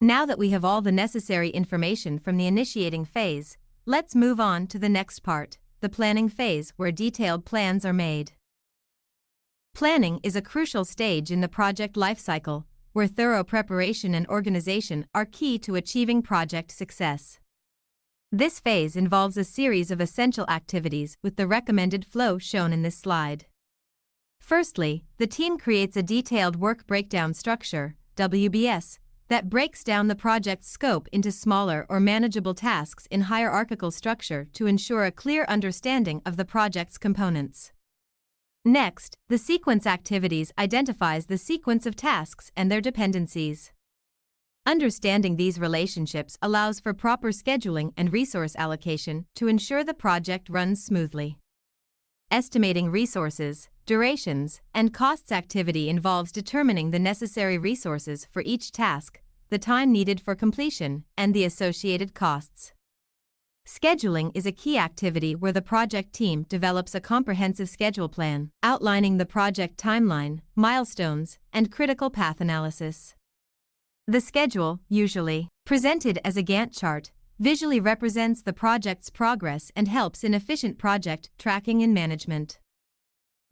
Now that we have all the necessary information from the initiating phase, let's move on to the next part, the planning phase, where detailed plans are made. Planning is a crucial stage in the project lifecycle, where thorough preparation and organization are key to achieving project success. This phase involves a series of essential activities with the recommended flow shown in this slide. Firstly, the team creates a detailed work breakdown structure, WBS, that breaks down the project's scope into smaller or manageable tasks in hierarchical structure to ensure a clear understanding of the project's components. Next, the sequence activities identifies the sequence of tasks and their dependencies. Understanding these relationships allows for proper scheduling and resource allocation to ensure the project runs smoothly. Estimating resources, durations, and costs activity involves determining the necessary resources for each task, the time needed for completion, and the associated costs. Scheduling is a key activity where the project team develops a comprehensive schedule plan, outlining the project timeline, milestones, and critical path analysis. The schedule, usually presented as a Gantt chart, visually represents the project's progress and helps in efficient project tracking and management.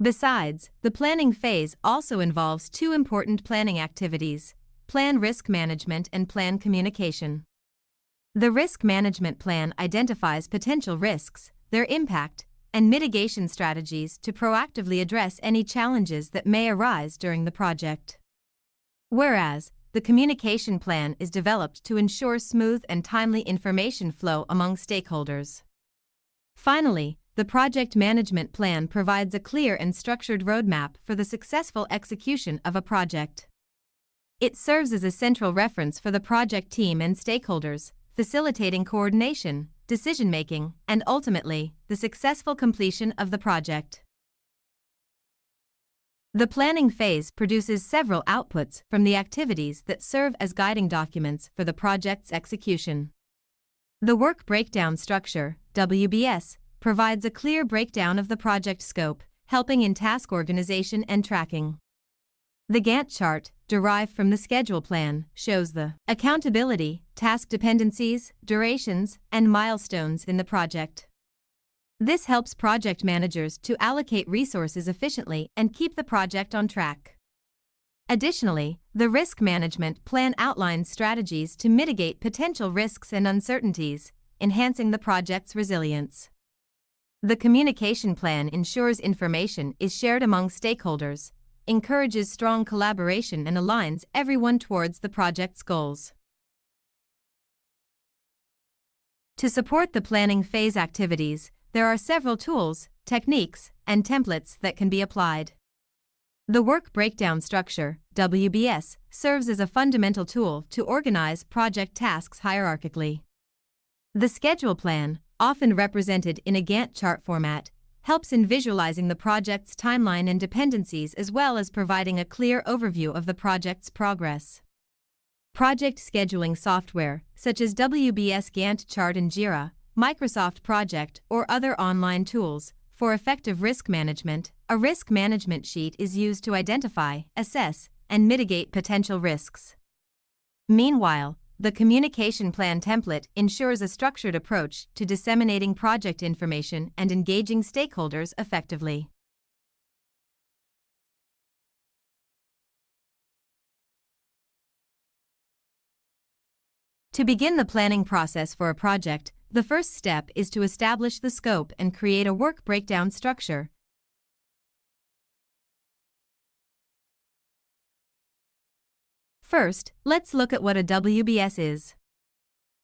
Besides, the planning phase also involves two important planning activities: plan risk management and plan communication. The risk management plan identifies potential risks, their impact, and mitigation strategies to proactively address any challenges that may arise during the project. Whereas, the communication plan is developed to ensure smooth and timely information flow among stakeholders. Finally, the project management plan provides a clear and structured roadmap for the successful execution of a project. It serves as a central reference for the project team and stakeholders, facilitating coordination, decision-making, and ultimately, the successful completion of the project. The planning phase produces several outputs from the activities that serve as guiding documents for the project's execution. The work breakdown structure, WBS, provides a clear breakdown of the project scope, helping in task organization and tracking. The Gantt chart, derived from the schedule plan, shows the accountability, task dependencies, durations, and milestones in the project. This helps project managers to allocate resources efficiently and keep the project on track. Additionally, the risk management plan outlines strategies to mitigate potential risks and uncertainties, enhancing the project's resilience. The communication plan ensures information is shared among stakeholders, encourages strong collaboration, and aligns everyone towards the project's goals. To support the planning phase activities, there are several tools, techniques, and templates that can be applied. The work breakdown structure, WBS, serves as a fundamental tool to organize project tasks hierarchically. The schedule plan, often represented in a Gantt chart format, helps in visualizing the project's timeline and dependencies as well as providing a clear overview of the project's progress. Project scheduling software, such as WBS Gantt chart and Jira, Microsoft Project, or other online tools, for effective risk management, a risk management sheet is used to identify, assess, and mitigate potential risks. Meanwhile, the communication plan template ensures a structured approach to disseminating project information and engaging stakeholders effectively. To begin the planning process for a project, the first step is to establish the scope and create a work breakdown structure. First, let's look at what a WBS is.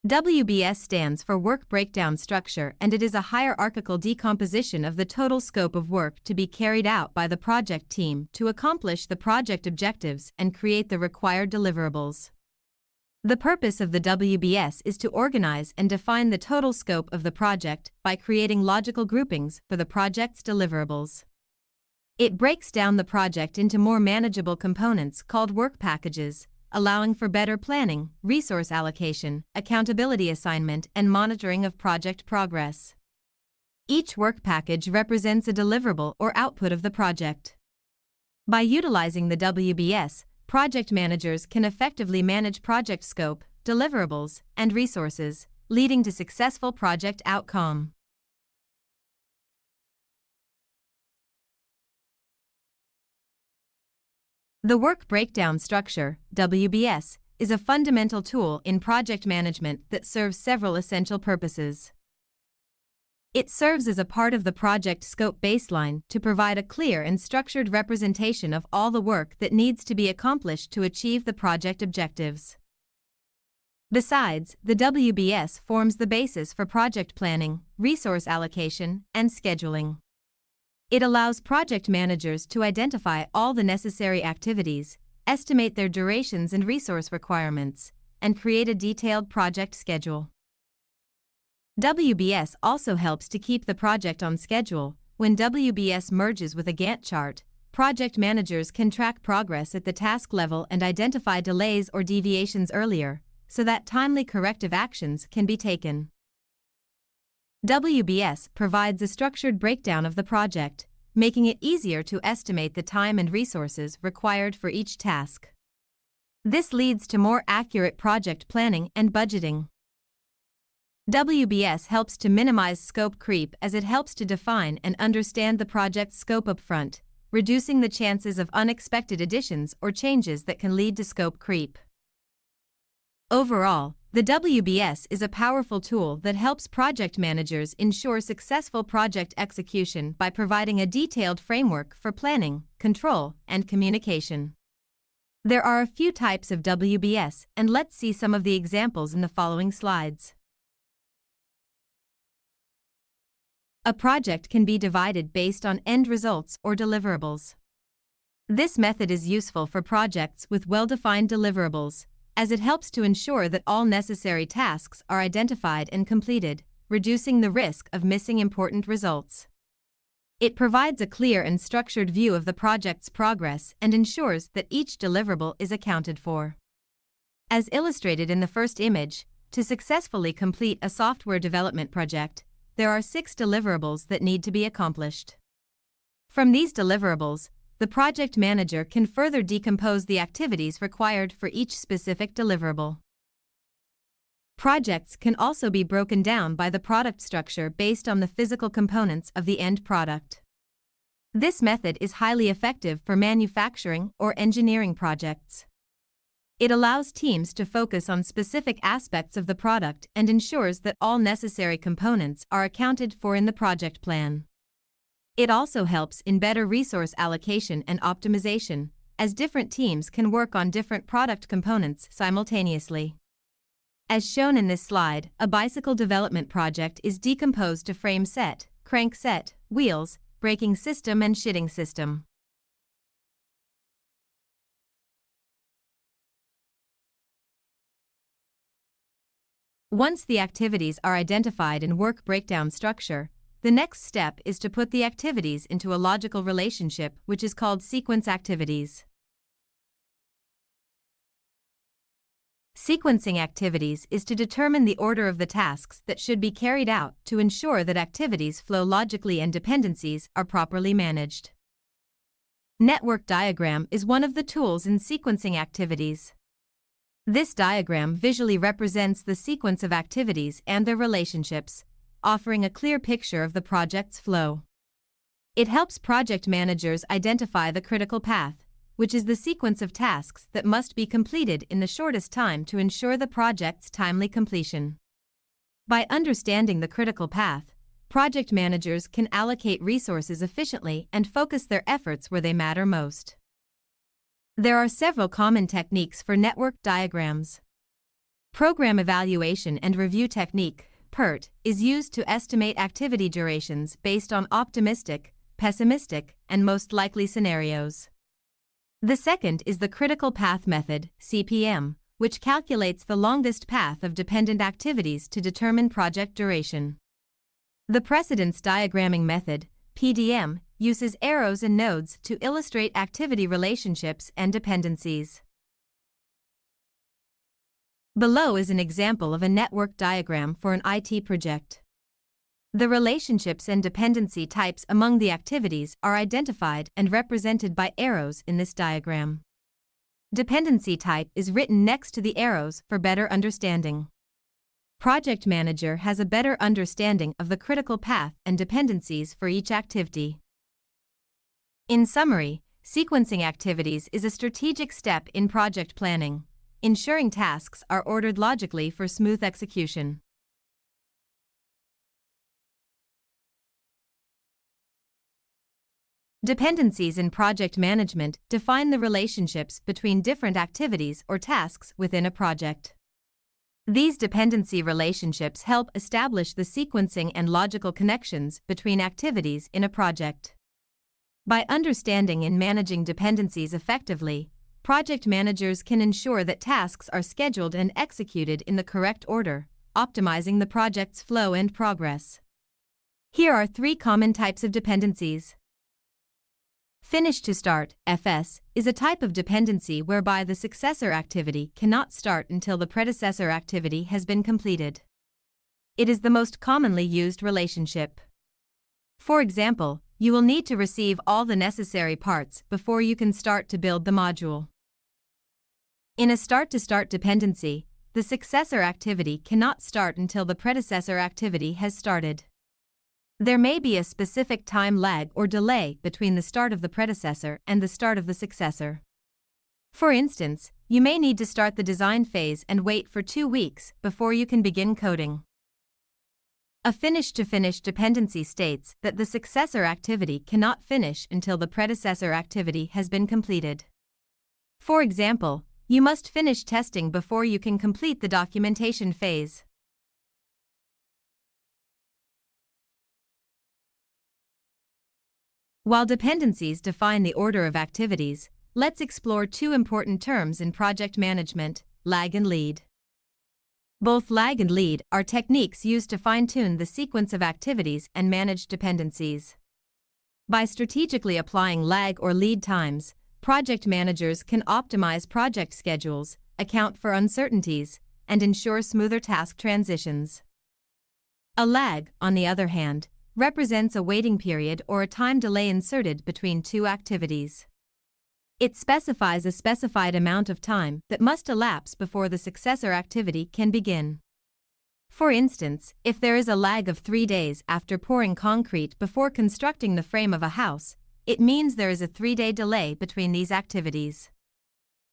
WBS stands for Work Breakdown Structure, and it is a hierarchical decomposition of the total scope of work to be carried out by the project team to accomplish the project objectives and create the required deliverables. The purpose of the WBS is to organize and define the total scope of the project by creating logical groupings for the project's deliverables. It breaks down the project into more manageable components called work packages, allowing for better planning, resource allocation, accountability assignment, and monitoring of project progress. Each work package represents a deliverable or output of the project. By utilizing the WBS, project managers can effectively manage project scope, deliverables, and resources, leading to successful project outcome. The Work Breakdown Structure, WBS, is a fundamental tool in project management that serves several essential purposes. It serves as a part of the project scope baseline to provide a clear and structured representation of all the work that needs to be accomplished to achieve the project objectives. Besides, the WBS forms the basis for project planning, resource allocation, and scheduling. It allows project managers to identify all the necessary activities, estimate their durations and resource requirements, and create a detailed project schedule. WBS also helps to keep the project on schedule. When WBS merges with a Gantt chart, project managers can track progress at the task level and identify delays or deviations earlier, so that timely corrective actions can be taken. WBS provides a structured breakdown of the project, making it easier to estimate the time and resources required for each task. This leads to more accurate project planning and budgeting. WBS helps to minimize scope creep as it helps to define and understand the project's scope upfront, reducing the chances of unexpected additions or changes that can lead to scope creep. Overall, the WBS is a powerful tool that helps project managers ensure successful project execution by providing a detailed framework for planning, control, and communication. There are a few types of WBS, and let's see some of the examples in the following slides. A project can be divided based on end results or deliverables. This method is useful for projects with well-defined deliverables, as it helps to ensure that all necessary tasks are identified and completed, reducing the risk of missing important results. It provides a clear and structured view of the project's progress and ensures that each deliverable is accounted for. As illustrated in the first image, to successfully complete a software development project, there are 6 deliverables that need to be accomplished. From these deliverables, the project manager can further decompose the activities required for each specific deliverable. Projects can also be broken down by the product structure based on the physical components of the end product. This method is highly effective for manufacturing or engineering projects. It allows teams to focus on specific aspects of the product and ensures that all necessary components are accounted for in the project plan. It also helps in better resource allocation and optimization, as different teams can work on different product components simultaneously. As shown in this slide, a bicycle development project is decomposed to frame set, crank set, wheels, braking system and shitting system. Once the activities are identified in work breakdown structure, the next step is to put the activities into a logical relationship, which is called sequence activities. Sequencing activities is to determine the order of the tasks that should be carried out to ensure that activities flow logically and dependencies are properly managed. Network diagram is one of the tools in sequencing activities. This diagram visually represents the sequence of activities and their relationships, offering a clear picture of the project's flow. It helps project managers identify the critical path, which is the sequence of tasks that must be completed in the shortest time to ensure the project's timely completion. By understanding the critical path, project managers can allocate resources efficiently and focus their efforts where they matter most. There are several common techniques for network diagrams. Program Evaluation and Review Technique, PERT, is used to estimate activity durations based on optimistic, pessimistic, and most likely scenarios. The second is the Critical Path Method, CPM, which calculates the longest path of dependent activities to determine project duration. The Precedence Diagramming Method, PDM, uses arrows and nodes to illustrate activity relationships and dependencies. Below is an example of a network diagram for an IT project. The relationships and dependency types among the activities are identified and represented by arrows in this diagram. Dependency type is written next to the arrows for better understanding. Project Manager has a better understanding of the critical path and dependencies for each activity. In summary, sequencing activities is a strategic step in project planning, ensuring tasks are ordered logically for smooth execution. Dependencies in project management define the relationships between different activities or tasks within a project. These dependency relationships help establish the sequencing and logical connections between activities in a project. By understanding and managing dependencies effectively, project managers can ensure that tasks are scheduled and executed in the correct order, optimizing the project's flow and progress. Here are 3 common types of dependencies. Finish to start, FS, is a type of dependency whereby the successor activity cannot start until the predecessor activity has been completed. It is the most commonly used relationship. For example, you will need to receive all the necessary parts before you can start to build the module. In a start-to-start dependency, the successor activity cannot start until the predecessor activity has started. There may be a specific time lag or delay between the start of the predecessor and the start of the successor. For instance, you may need to start the design phase and wait for 2 weeks before you can begin coding. A finish-to-finish dependency states that the successor activity cannot finish until the predecessor activity has been completed. For example, you must finish testing before you can complete the documentation phase. While dependencies define the order of activities, let's explore 2 important terms in project management: lag and lead. Both lag and lead are techniques used to fine-tune the sequence of activities and manage dependencies. By strategically applying lag or lead times, project managers can optimize project schedules, account for uncertainties, and ensure smoother task transitions. A lag, on the other hand, represents a waiting period or a time delay inserted between 2 activities. It specifies a specified amount of time that must elapse before the successor activity can begin. For instance, if there is a lag of 3 days after pouring concrete before constructing the frame of a house, it means there is a 3-day delay between these activities.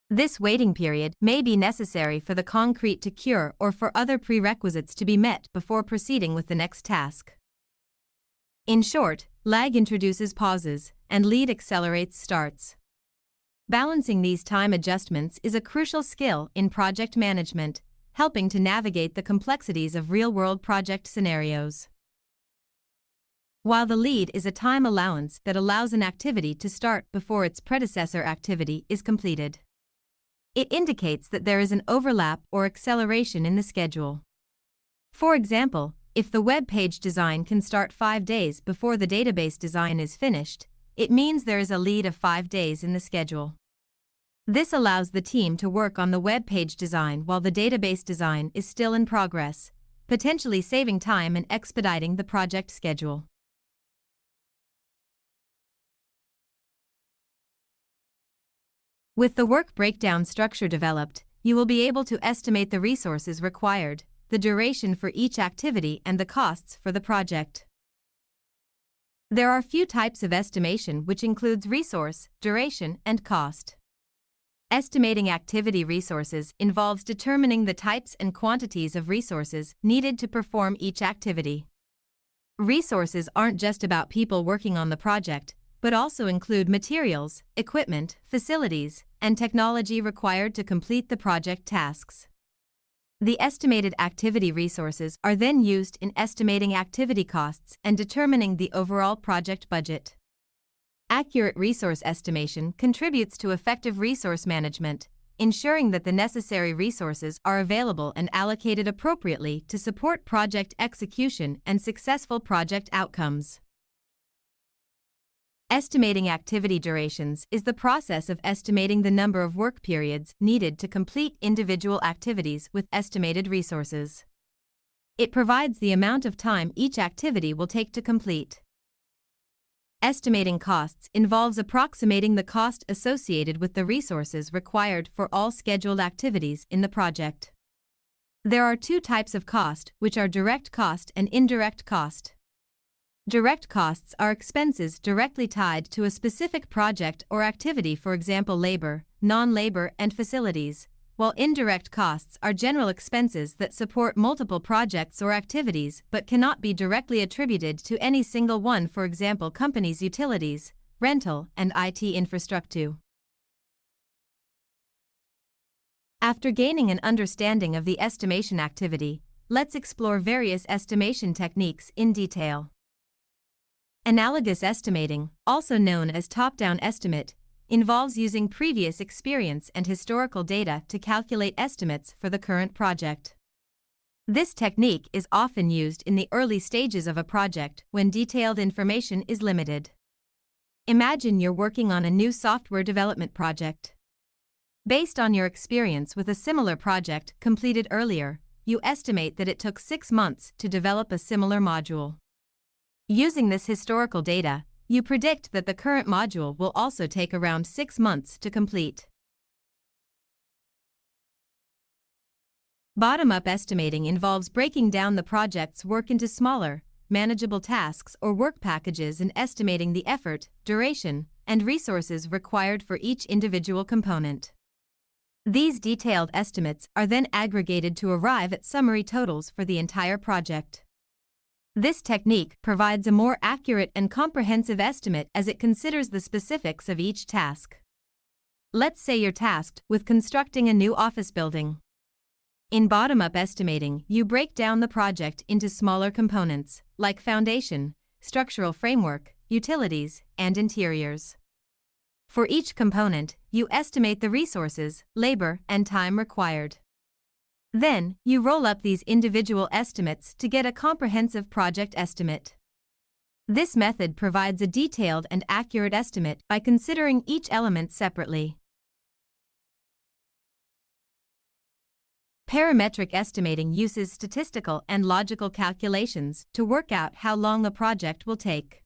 This waiting period may be necessary for the concrete to cure or for other prerequisites to be met before proceeding with the next task. In short, lag introduces pauses, and lead accelerates starts. Balancing these time adjustments is a crucial skill in project management, helping to navigate the complexities of real-world project scenarios. While the lead is a time allowance that allows an activity to start before its predecessor activity is completed. It indicates that there is an overlap or acceleration in the schedule. For example, if the web page design can start 5 days before the database design is finished, it means there is a lead of 5 days in the schedule. This allows the team to work on the web page design while the database design is still in progress, potentially saving time and expediting the project schedule. With the work breakdown structure developed, you will be able to estimate the resources required, the duration for each activity, and the costs for the project. There are few types of estimation, which includes resource, duration, and cost. Estimating activity resources involves determining the types and quantities of resources needed to perform each activity. Resources aren't just about people working on the project, but also include materials, equipment, facilities, and technology required to complete the project tasks. The estimated activity resources are then used in estimating activity costs and determining the overall project budget. Accurate resource estimation contributes to effective resource management, ensuring that the necessary resources are available and allocated appropriately to support project execution and successful project outcomes. Estimating activity durations is the process of estimating the number of work periods needed to complete individual activities with estimated resources. It provides the amount of time each activity will take to complete. Estimating costs involves approximating the cost associated with the resources required for all scheduled activities in the project. There are two types of cost, which are direct cost and indirect cost. Direct costs are expenses directly tied to a specific project or activity, for example labor, non-labor, and facilities, while indirect costs are general expenses that support multiple projects or activities but cannot be directly attributed to any single one, for example companies' utilities, rental, and IT infrastructure. After gaining an understanding of the estimation activity, let's explore various estimation techniques in detail. Analogous estimating, also known as top-down estimate, involves using previous experience and historical data to calculate estimates for the current project. This technique is often used in the early stages of a project when detailed information is limited. Imagine you're working on a new software development project. Based on your experience with a similar project completed earlier, you estimate that it took 6 months to develop a similar module. Using this historical data, you predict that the current module will also take around 6 months to complete. Bottom-up estimating involves breaking down the project's work into smaller, manageable tasks or work packages and estimating the effort, duration, and resources required for each individual component. These detailed estimates are then aggregated to arrive at summary totals for the entire project. This technique provides a more accurate and comprehensive estimate as it considers the specifics of each task. Let's say you're tasked with constructing a new office building. In bottom-up estimating, you break down the project into smaller components, like foundation, structural framework, utilities, and interiors. For each component, you estimate the resources, labor, and time required. Then, you roll up these individual estimates to get a comprehensive project estimate. This method provides a detailed and accurate estimate by considering each element separately. Parametric estimating uses statistical and logical calculations to work out how long a project will take.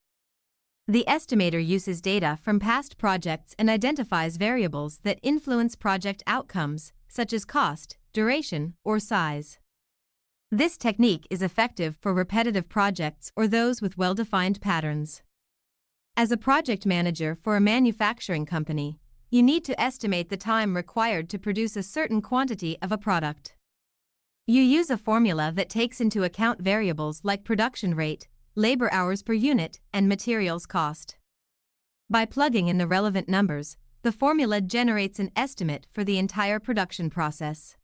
The estimator uses data from past projects and identifies variables that influence project outcomes, such as cost, duration, or size. This technique is effective for repetitive projects or those with well-defined patterns. As a project manager for a manufacturing company, you need to estimate the time required to produce a certain quantity of a product. You use a formula that takes into account variables like production rate, labor hours per unit, and materials cost. By plugging in the relevant numbers, the formula generates an estimate for the entire production process.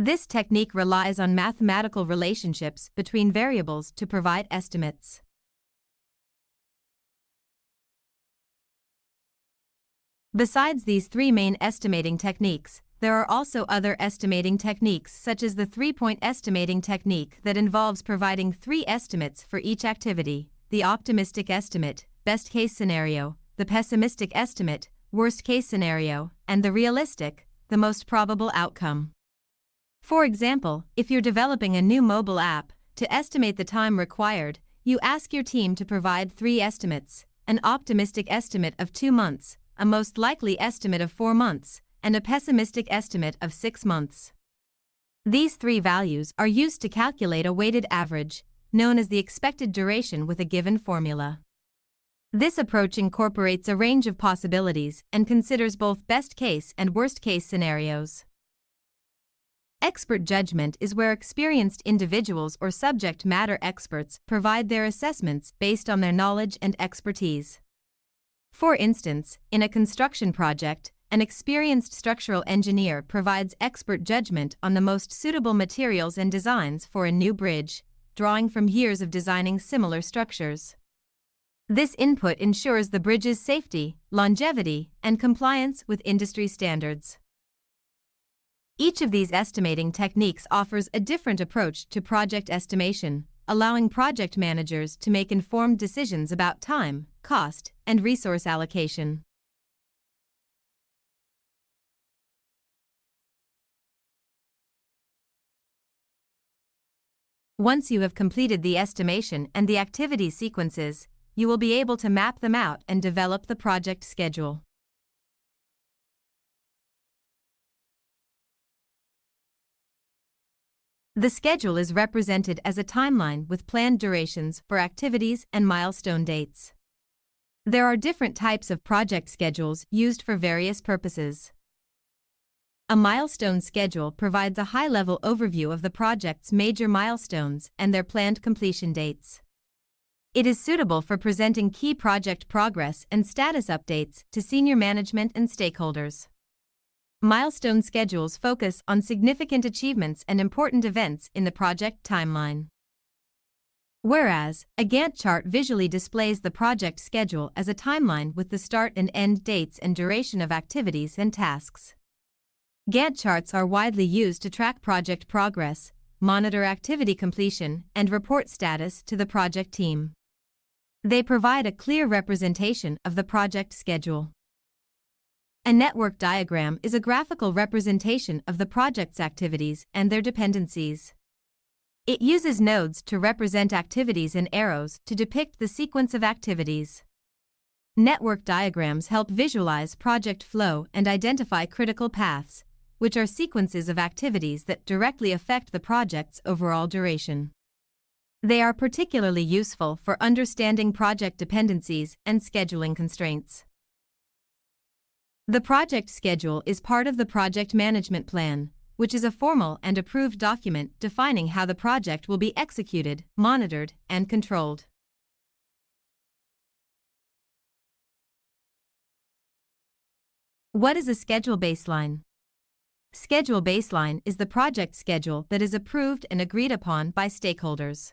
This technique relies on mathematical relationships between variables to provide estimates. Besides these three main estimating techniques, there are also other estimating techniques such as the three-point estimating technique that involves providing 3 estimates for each activity: the optimistic estimate, best-case scenario; the pessimistic estimate, worst-case scenario; and the realistic, the most probable outcome. For example, if you're developing a new mobile app, to estimate the time required, you ask your team to provide 3 estimates: an optimistic estimate of 2 months, a most likely estimate of 4 months, and a pessimistic estimate of 6 months. These 3 values are used to calculate a weighted average, known as the expected duration with a given formula. This approach incorporates a range of possibilities and considers both best-case and worst-case scenarios. Expert judgment is where experienced individuals or subject matter experts provide their assessments based on their knowledge and expertise. For instance, in a construction project, an experienced structural engineer provides expert judgment on the most suitable materials and designs for a new bridge, drawing from years of designing similar structures. This input ensures the bridge's safety, longevity, and compliance with industry standards. Each of these estimating techniques offers a different approach to project estimation, allowing project managers to make informed decisions about time, cost, and resource allocation. Once you have completed the estimation and the activity sequences, you will be able to map them out and develop the project schedule. The schedule is represented as a timeline with planned durations for activities and milestone dates. There are different types of project schedules used for various purposes. A milestone schedule provides a high-level overview of the project's major milestones and their planned completion dates. It is suitable for presenting key project progress and status updates to senior management and stakeholders. Milestone schedules focus on significant achievements and important events in the project timeline. Whereas, a Gantt chart visually displays the project schedule as a timeline with the start and end dates and duration of activities and tasks. Gantt charts are widely used to track project progress, monitor activity completion, and report status to the project team. They provide a clear representation of the project schedule. A network diagram is a graphical representation of the project's activities and their dependencies. It uses nodes to represent activities and arrows to depict the sequence of activities. Network diagrams help visualize project flow and identify critical paths, which are sequences of activities that directly affect the project's overall duration. They are particularly useful for understanding project dependencies and scheduling constraints. The project schedule is part of the project management plan, which is a formal and approved document defining how the project will be executed, monitored, and controlled. What is a schedule baseline? Schedule baseline is the project schedule that is approved and agreed upon by stakeholders.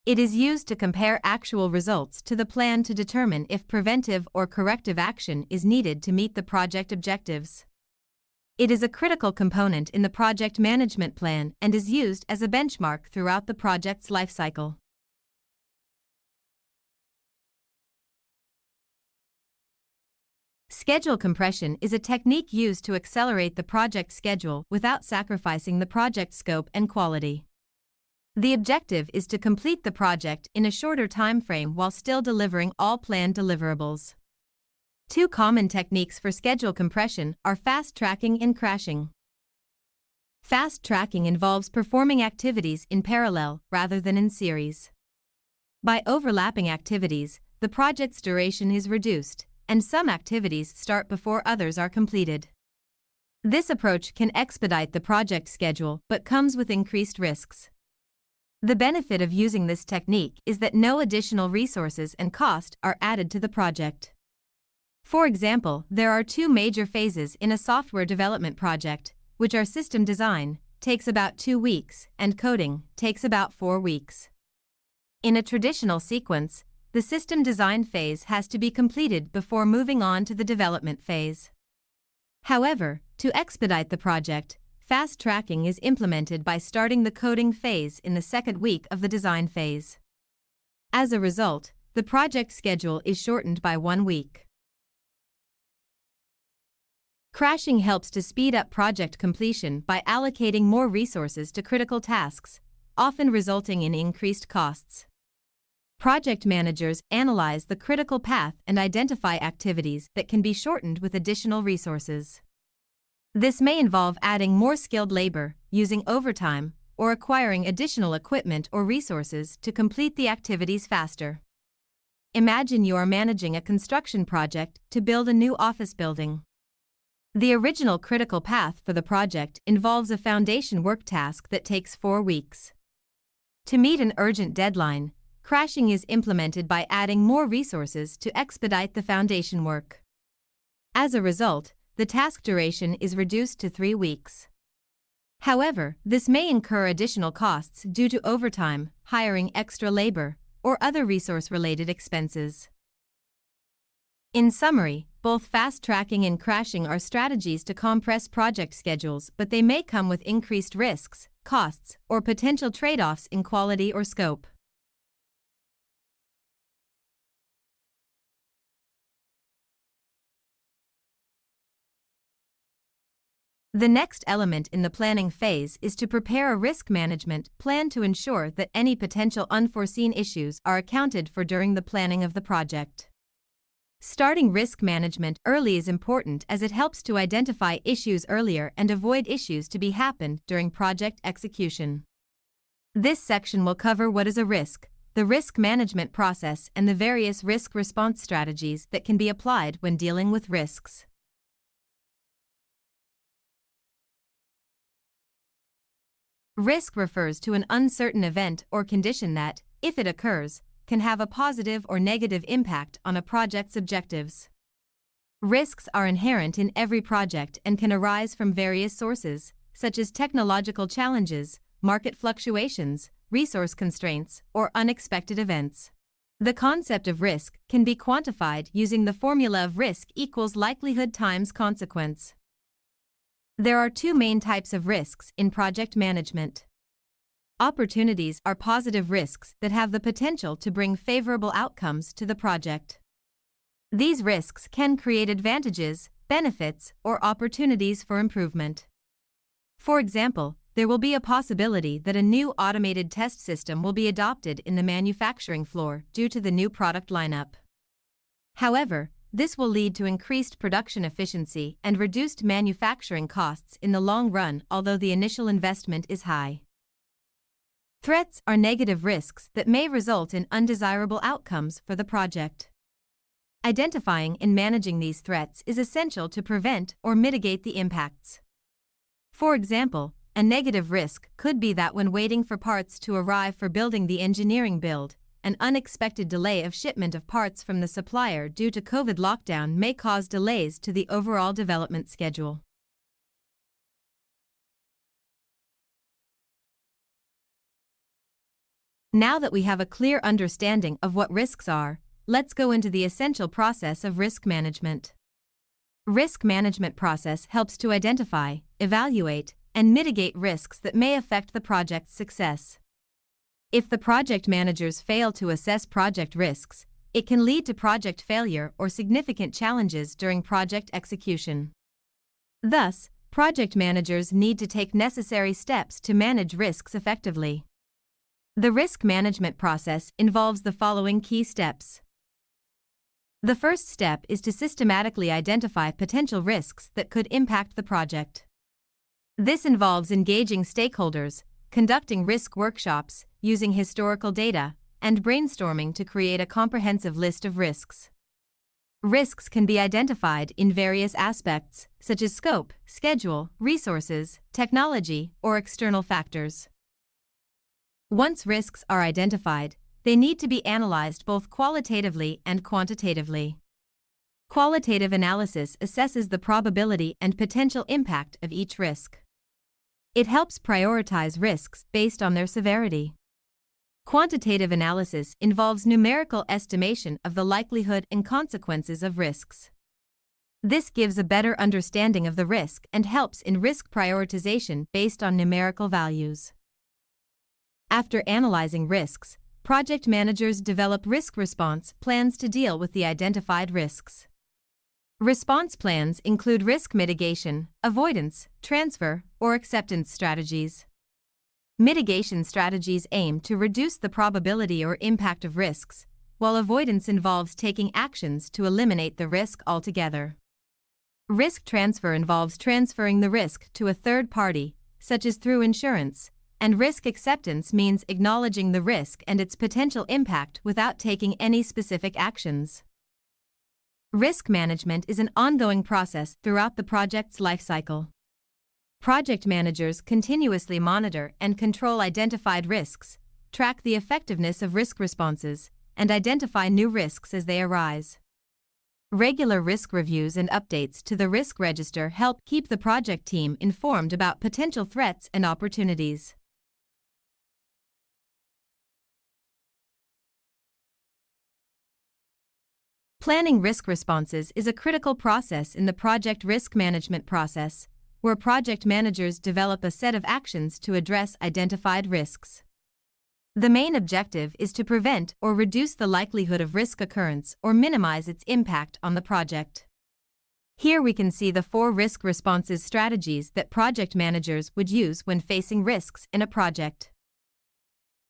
It is used to compare actual results to the plan to determine if preventive or corrective action is needed to meet the project objectives. It is a critical component in the project management plan and is used as a benchmark throughout the project's lifecycle. Schedule compression is a technique used to accelerate the project schedule without sacrificing the project scope and quality. The objective is to complete the project in a shorter time frame while still delivering all planned deliverables. Two common techniques for schedule compression are fast tracking and crashing. Fast tracking involves performing activities in parallel rather than in series. By overlapping activities, the project's duration is reduced, and some activities start before others are completed. This approach can expedite the project schedule but comes with increased risks. The benefit of using this technique is that no additional resources and cost are added to the project. For example, there are two major phases in a software development project, which are system design, takes about 2 weeks, and coding, takes about 4 weeks. In a traditional sequence, the system design phase has to be completed before moving on to the development phase. However, to expedite the project, fast tracking is implemented by starting the coding phase in the second week of the design phase. As a result, the project schedule is shortened by 1 week. Crashing helps to speed up project completion by allocating more resources to critical tasks, often resulting in increased costs. Project managers analyze the critical path and identify activities that can be shortened with additional resources. This may involve adding more skilled labor, using overtime, or acquiring additional equipment or resources to complete the activities faster. Imagine you are managing a construction project to build a new office building. The original critical path for the project involves a foundation work task that takes 4 weeks. To meet an urgent deadline, crashing is implemented by adding more resources to expedite the foundation work. As a result, the task duration is reduced to 3 weeks. However, this may incur additional costs due to overtime, hiring extra labor, or other resource-related expenses. In summary, both fast tracking and crashing are strategies to compress project schedules, but they may come with increased risks, costs, or potential trade-offs in quality or scope. The next element in the planning phase is to prepare a risk management plan to ensure that any potential unforeseen issues are accounted for during the planning of the project. Starting risk management early is important as it helps to identify issues earlier and avoid issues to be happen during project execution. This section will cover what is a risk, the risk management process, and the various risk response strategies that can be applied when dealing with risks. Risk refers to an uncertain event or condition that, if it occurs, can have a positive or negative impact on a project's objectives. Risks are inherent in every project and can arise from various sources, such as technological challenges, market fluctuations, resource constraints, or unexpected events. The concept of risk can be quantified using the formula of risk equals likelihood times consequence. There are two main types of risks in project management. Opportunities are positive risks that have the potential to bring favorable outcomes to the project. These risks can create advantages, benefits, or opportunities for improvement. For example, there will be a possibility that a new automated test system will be adopted in the manufacturing floor due to the new product lineup. However, this will lead to increased production efficiency and reduced manufacturing costs in the long run, although the initial investment is high. Threats are negative risks that may result in undesirable outcomes for the project. Identifying and managing these threats is essential to prevent or mitigate the impacts. For example, a negative risk could be that when waiting for parts to arrive for building the engineering build, an unexpected delay of shipment of parts from the supplier due to COVID lockdown may cause delays to the overall development schedule. Now that we have a clear understanding of what risks are, let's go into the essential process of risk management. Risk management process helps to identify, evaluate, and mitigate risks that may affect the project's success. If the project managers fail to assess project risks, it can lead to project failure or significant challenges during project execution. Thus, project managers need to take necessary steps to manage risks effectively. The risk management process involves the following key steps. The first step is to systematically identify potential risks that could impact the project. This involves engaging stakeholders, conducting risk workshops, using historical data, and brainstorming to create a comprehensive list of risks. Risks can be identified in various aspects, such as scope, schedule, resources, technology, or external factors. Once risks are identified, they need to be analyzed both qualitatively and quantitatively. Qualitative analysis assesses the probability and potential impact of each risk. It helps prioritize risks based on their severity. Quantitative analysis involves numerical estimation of the likelihood and consequences of risks. This gives a better understanding of the risk and helps in risk prioritization based on numerical values. After analyzing risks, project managers develop risk response plans to deal with the identified risks. Response plans include risk mitigation, avoidance, transfer, or acceptance strategies. Mitigation strategies aim to reduce the probability or impact of risks, while avoidance involves taking actions to eliminate the risk altogether. Risk transfer involves transferring the risk to a third party, such as through insurance, and risk acceptance means acknowledging the risk and its potential impact without taking any specific actions. Risk management is an ongoing process throughout the project's lifecycle. Project managers continuously monitor and control identified risks, track the effectiveness of risk responses, and identify new risks as they arise. Regular risk reviews and updates to the risk register help keep the project team informed about potential threats and opportunities. Planning risk responses is a critical process in the project risk management process, where project managers develop a set of actions to address identified risks. The main objective is to prevent or reduce the likelihood of risk occurrence or minimize its impact on the project. Here we can see the 4 risk responses strategies that project managers would use when facing risks in a project.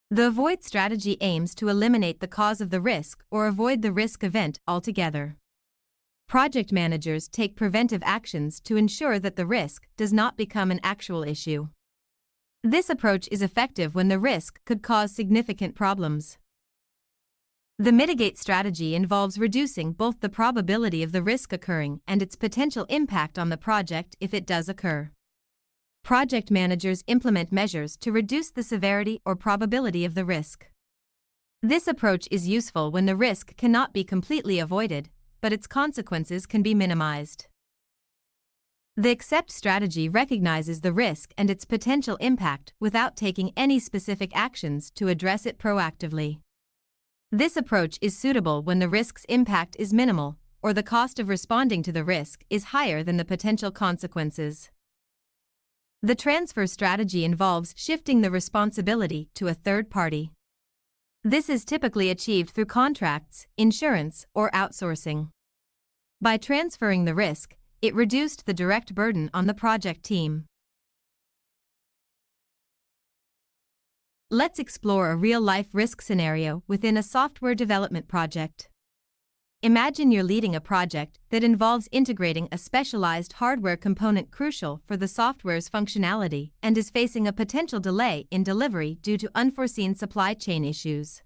The avoid strategy aims to eliminate the cause of the risk or avoid the risk event altogether. Project managers take preventive actions to ensure that the risk does not become an actual issue. This approach is effective when the risk could cause significant problems. The mitigate strategy involves reducing both the probability of the risk occurring and its potential impact on the project if it does occur. Project managers implement measures to reduce the severity or probability of the risk. This approach is useful when the risk cannot be completely avoided, but its consequences can be minimized. The accept strategy recognizes the risk and its potential impact without taking any specific actions to address it proactively. This approach is suitable when the risk's impact is minimal, or the cost of responding to the risk is higher than the potential consequences. The transfer strategy involves shifting the responsibility to a third party. This is typically achieved through contracts, insurance, or outsourcing. By transferring the risk, it reduced the direct burden on the project team. Let's explore a real-life risk scenario within a software development project. Imagine you're leading a project that involves integrating a specialized hardware component crucial for the software's functionality and is facing a potential delay in delivery due to unforeseen supply chain issues.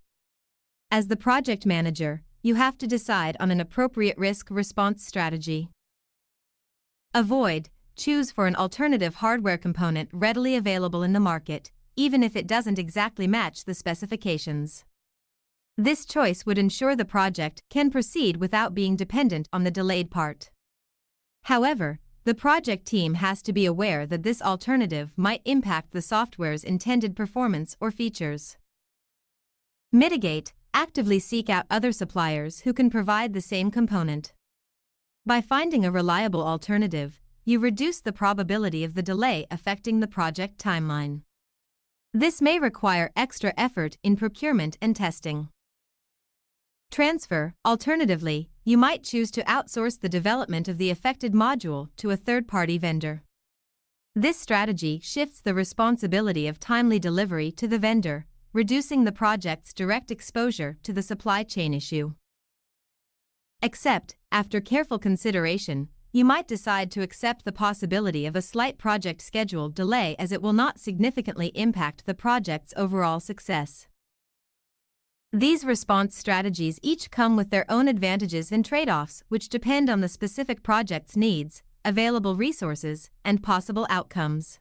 As the project manager, you have to decide on an appropriate risk response strategy. Avoid, choose for an alternative hardware component readily available in the market, even if it doesn't exactly match the specifications. This choice would ensure the project can proceed without being dependent on the delayed part. However, the project team has to be aware that this alternative might impact the software's intended performance or features. Mitigate, actively seek out other suppliers who can provide the same component. By finding a reliable alternative, you reduce the probability of the delay affecting the project timeline. This may require extra effort in procurement and testing. Transfer, alternatively, you might choose to outsource the development of the affected module to a third-party vendor. This strategy shifts the responsibility of timely delivery to the vendor, reducing the project's direct exposure to the supply chain issue. Accept, after careful consideration, you might decide to accept the possibility of a slight project schedule delay as it will not significantly impact the project's overall success. These response strategies each come with their own advantages and trade-offs which depend on the specific project's needs, available resources, and possible outcomes.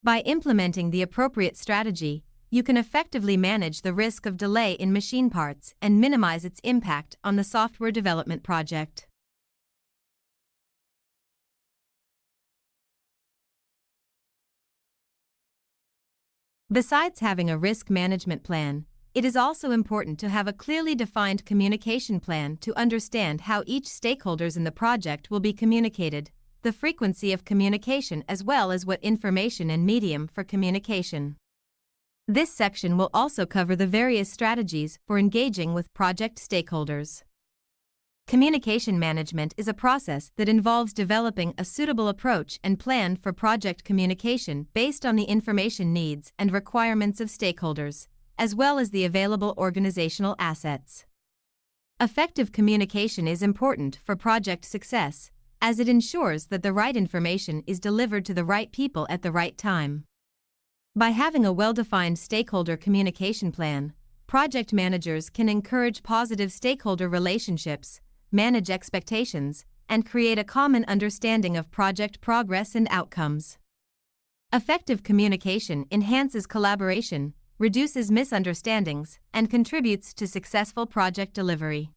By implementing the appropriate strategy, you can effectively manage the risk of delay in machine parts and minimize its impact on the software development project. Besides having a risk management plan, it is also important to have a clearly defined communication plan to understand how each stakeholders in the project will be communicated, the frequency of communication as well as what information and medium for communication. This section will also cover the various strategies for engaging with project stakeholders. Communication management is a process that involves developing a suitable approach and plan for project communication based on the information needs and requirements of stakeholders, as well as the available organizational assets. Effective communication is important for project success, as it ensures that the right information is delivered to the right people at the right time. By having a well-defined stakeholder communication plan, project managers can encourage positive stakeholder relationships, manage expectations, and create a common understanding of project progress and outcomes. Effective communication enhances collaboration, reduces misunderstandings, and contributes to successful project delivery.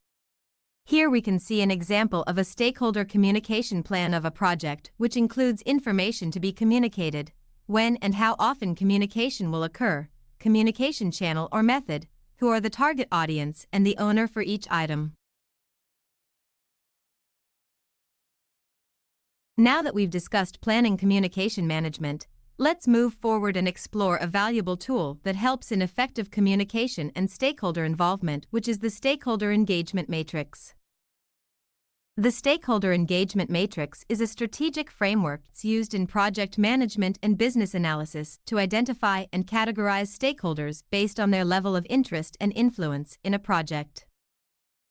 Here we can see an example of a stakeholder communication plan of a project which includes information to be communicated, when and how often communication will occur, communication channel or method, who are the target audience, and the owner for each item. Now that we've discussed planning communication management, let's move forward and explore a valuable tool that helps in effective communication and stakeholder involvement, which is the Stakeholder Engagement Matrix. The Stakeholder Engagement Matrix is a strategic framework used in project management and business analysis to identify and categorize stakeholders based on their level of interest and influence in a project.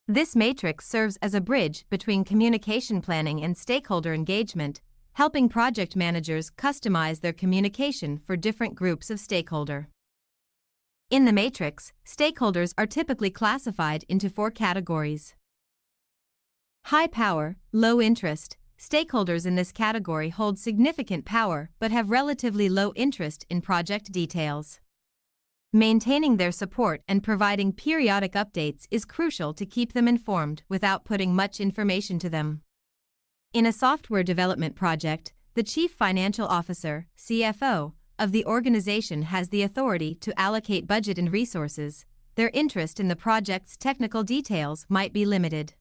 This matrix serves as a bridge between communication planning and stakeholder engagement, helping project managers customize their communication for different groups of stakeholder. In the matrix, stakeholders are typically classified into 4 categories. High power, low interest. Stakeholders in this category hold significant power but have relatively low interest in project details. Maintaining their support and providing periodic updates is crucial to keep them informed without putting much information to them. In a software development project, the Chief Financial Officer, CFO, of the organization has the authority to allocate budget and resources. Their interest in the project's technical details might be limited.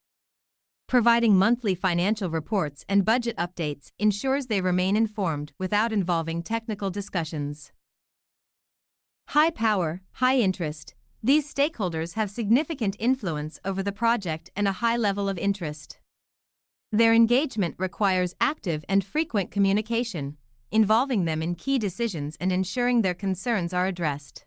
Providing monthly financial reports and budget updates ensures they remain informed without involving technical discussions. High power, high interest. These stakeholders have significant influence over the project and a high level of interest. Their engagement requires active and frequent communication, involving them in key decisions and ensuring their concerns are addressed.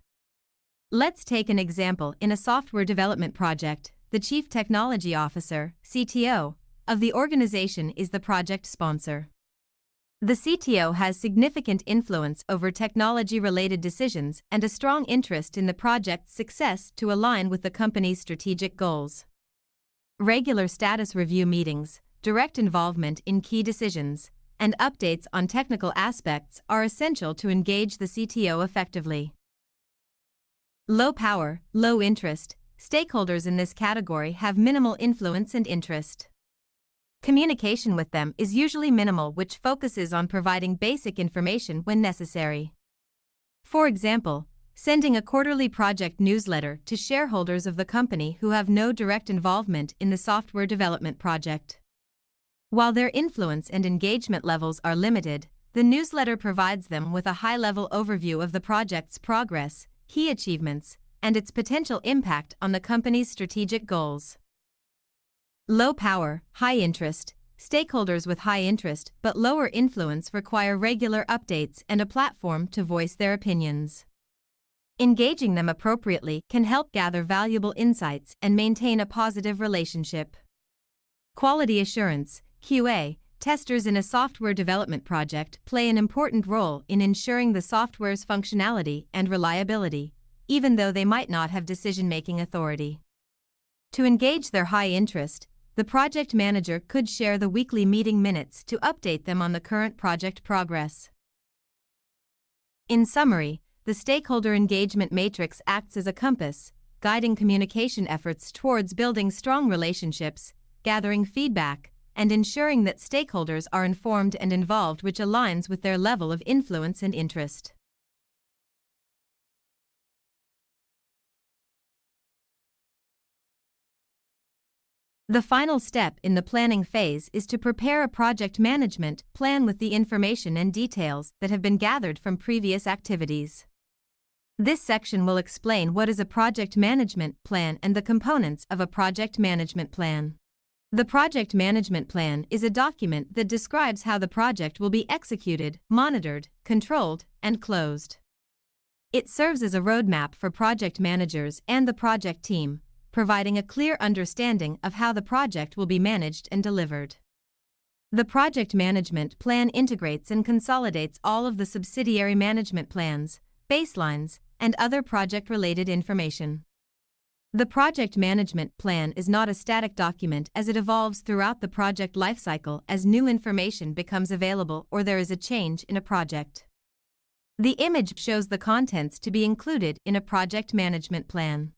Let's take an example. In a software development project, the Chief Technology Officer, CTO, of the organization is the project sponsor. The CTO has significant influence over technology-related decisions and a strong interest in the project's success to align with the company's strategic goals. Regular status review meetings, direct involvement in key decisions, and updates on technical aspects are essential to engage the CTO effectively. Low power, low interest. Stakeholders in this category have minimal influence and interest. Communication with them is usually minimal, which focuses on providing basic information when necessary. For example, sending a quarterly project newsletter to shareholders of the company who have no direct involvement in the software development project. While their influence and engagement levels are limited, the newsletter provides them with a high-level overview of the project's progress, key achievements, and its potential impact on the company's strategic goals. Low power, high interest. Stakeholders with high interest but lower influence require regular updates and a platform to voice their opinions. Engaging them appropriately can help gather valuable insights and maintain a positive relationship. Quality assurance, QA. Testers in a software development project play an important role in ensuring the software's functionality and reliability, even though they might not have decision-making authority. To engage their high interest, the project manager could share the weekly meeting minutes to update them on the current project progress. In summary, the stakeholder engagement matrix acts as a compass, guiding communication efforts towards building strong relationships, gathering feedback, and ensuring that stakeholders are informed and involved, which aligns with their level of influence and interest. The final step in the planning phase is to prepare a project management plan with the information and details that have been gathered from previous activities. This section will explain what is a project management plan and the components of a project management plan. The project management plan is a document that describes how the project will be executed, monitored, controlled, and closed. It serves as a roadmap for project managers and the project team, providing a clear understanding of how the project will be managed and delivered. The project management plan integrates and consolidates all of the subsidiary management plans, baselines, and other project-related information. The project management plan is not a static document as it evolves throughout the project lifecycle as new information becomes available or there is a change in a project. The image shows the contents to be included in a project management plan.